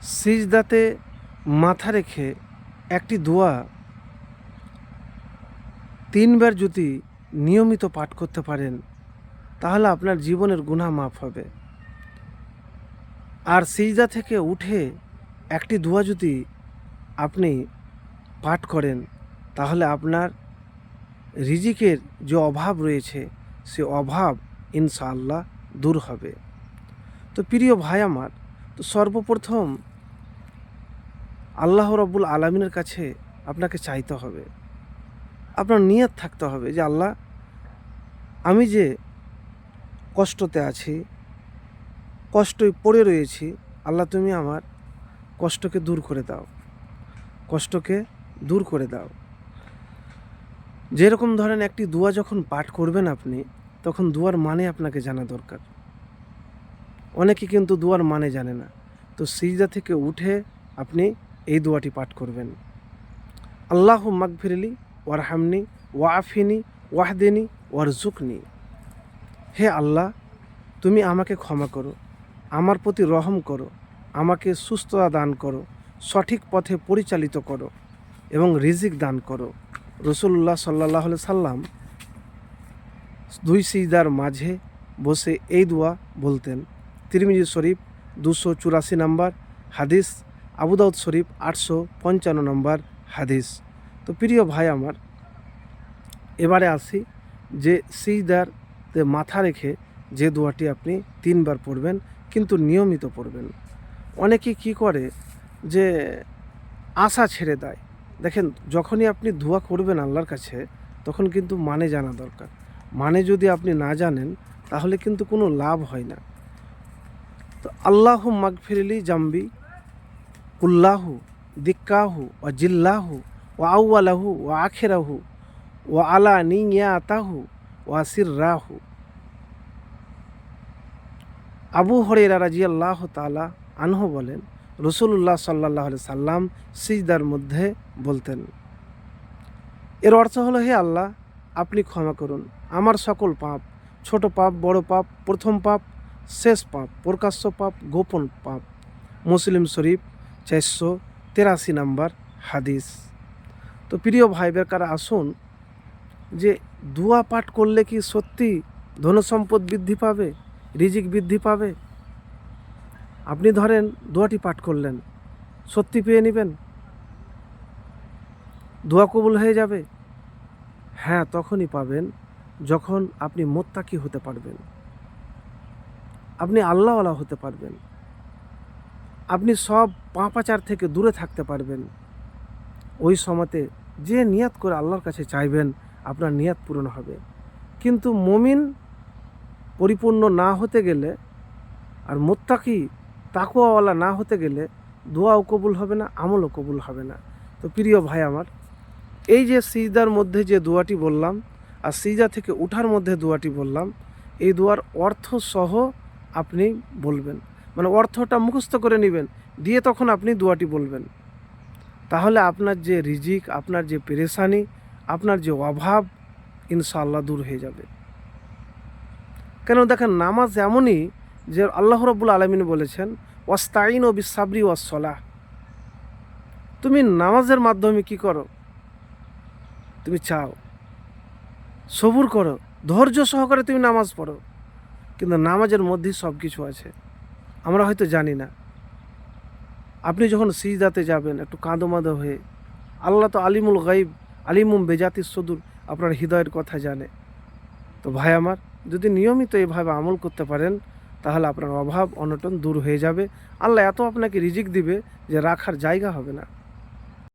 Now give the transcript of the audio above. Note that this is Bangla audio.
সিজদাতে মাথা রেখে একটি দোয়া 3 বার যদি নিয়মিত পাঠ করতে পারেন তাহলে আপনার জীবনের গুনাহ মাফ হবে। আর সিজদা থেকে উঠে একটি দোয়া যদি আপনি পাঠ করেন তাহলে আপনার রিজিকের যে অভাব রয়েছে সে অভাব ইনশাআল্লাহ দূর হবে। তো প্রিয় ভাই আমার, তো সর্বপ্রথম আল্লাহ রাব্বুল আলামিনের কাছে আপনাকে চাইতে হবে, আপনার নিয়ত থাকতে হবে যে আল্লাহ, আমি যে কষ্টতে আছি, কষ্টই পড়ে রয়েছি, আল্লাহ তুমি আমার কষ্টকে দূর করে দাও, কষ্টকে দূর করে দাও। যেরকম ধরেন একটি দোয়া যখন পাঠ করবেন আপনি, তখন দোয়ার মানে আপনাকে জানা দরকার। অনেকে কিন্তু দোয়ার মানে জানে না। তো সিজদা থেকে উঠে আপনি এই দোয়াটি পাঠ করবেন, আল্লাহু মাগফিরলি ওয়ারহামনি ওয়াআফিনি ওয়াহদিনি ওয়ারজুকনি। হে আল্লাহ, তুমি আমাকে ক্ষমা করো, আমার প্রতি রহম করো, আমাকে সুস্থতা দান করো, সঠিক পথে পরিচালিত করো এবং রিজিক দান করো। রাসূলুল্লাহ সাল্লাল্লাহু আলাইহি সাল্লাম 2 সিজদার মাঝে বসে এই দোয়া বলতেন। তিরমিজি শরীফ 284 নম্বর হাদিস, আবু দাউদ শরীফ 855 নম্বর হাদিস। তো প্রিয় ভাই আমার, এবারে আসি যে সিজদাতে মাথা রেখে যে দোয়াটি আপনি 3 বার পড়বেন, কিন্তু নিয়মিত পড়বেন। অনেকে কি করে যে আশা ছেড়ে দেয়। দেখেন, যখনই আপনি দোয়া করবেন আল্লাহর কাছে, তখন কিন্তু মানে জানা দরকার। মানে যদি আপনি না জানেন তাহলে কিন্তু কোনো লাভ হয় না। তো আল্লাহু মাগফিরলি জাম্বি কুল্লাহু দিক্কাহু ওয়া জিল্লাহু ওয়া আউয়ালাহু ওয়া আখিরাহু ওয়া আলা নিয়াতাহু ওয়া সিররাহু। আবু হুরায়রা রাদিয়াল্লাহু তাআলা আনহু বলেন, রাসূলুল্লাহ সাল্লাল্লাহু আলাইহি সাল্লাম সিজদার মধ্যে বলতেন। এর অর্থ হলো, হে আল্লাহ, আপনি ক্ষমা করুন আমার সকল পাপ, ছোট পাপ, বড় পাপ, প্রথম পাপ, শেষ পাপ, প্রকাশ্য পাপ, গোপন পাপ। মুসলিম শরীফ 483 নম্বর হাদিস। তো প্রিয় ভাই বেকার, আসুন যে দোয়া পাঠ করলে কি সত্যি ধনসম্পদ বৃদ্ধি পাবে, রিজিক বৃদ্ধি পাবে? আপনি ধরেন দোয়াটি পাঠ করলেন, সত্যি পেয়ে নেবেন, দোয়া কবুল হয়ে যাবে? হ্যাঁ, তখনই পাবেন যখন আপনি মুত্তাকি হতে পারবেন, আপনি আল্লাহওয়ালা হতে পারবেন, আপনি সব পাপাচার থেকে দূরে থাকতে পারবেন। ওই সময়তে যে নিয়াত করে আল্লাহর কাছে চাইবেন, আপনার নিয়াত পূরণ হবে। কিন্তু মুমিন পরিপূর্ণ না হতে গেলে আর মুত্তাকি তাকওয়াওয়ালা না হতে গেলে দোয়াও কবুল হবে না, আমলও কবুল হবে না। তো প্রিয় ভাই আমার, এই যে সিজদার মধ্যে যে দোয়াটি বললাম আর সিজদা থেকে উঠার মধ্যে দোয়াটি বললাম, এই দোয়ার অর্থ সহ আপনি বলবেন, মানে অর্থটা মুখস্থ করে নেবেন, দিয়ে তখন আপনি দোয়াটি বলবেন। তাহলে আপনার যে রিজিক, আপনার যে পেরেশানি, আপনার যে অভাব ইনশাআল্লাহ দূর হয়ে যাবে। কেন দেখেন, নামাজ এমনই যে আল্লাহ রাব্বুল আলামিন বলেছেন, ওয়াস্তাইনু বিস-সাবরি ওয়াস-সালাহ। তুমি নামাজের মাধ্যমে কি করো? তুমি চাও, সবুর করো, ধৈর্য সহকারে তুমি নামাজ পড়ো। কিন্তু নামাজের মধ্যেই সব কিছু আছে, আমরা হয়তো জানি না। আপনি যখন সিজদাতে যাবেন একটু কাঁদোমাদো হয়ে, আল্লাহ তো আলিমুল গাইব, আলিমুম বেজাতিস সুদূর, আপনার হৃদয়ের কথা জানে। তো ভাই আমার, যদি নিয়মিত এভাবে আমল করতে পারেন তাহলে আপনার অভাব অনটন দূর হয়ে যাবে। আল্লাহ এত আপনাকে রিজিক দিবে যে রাখার জায়গা হবে না।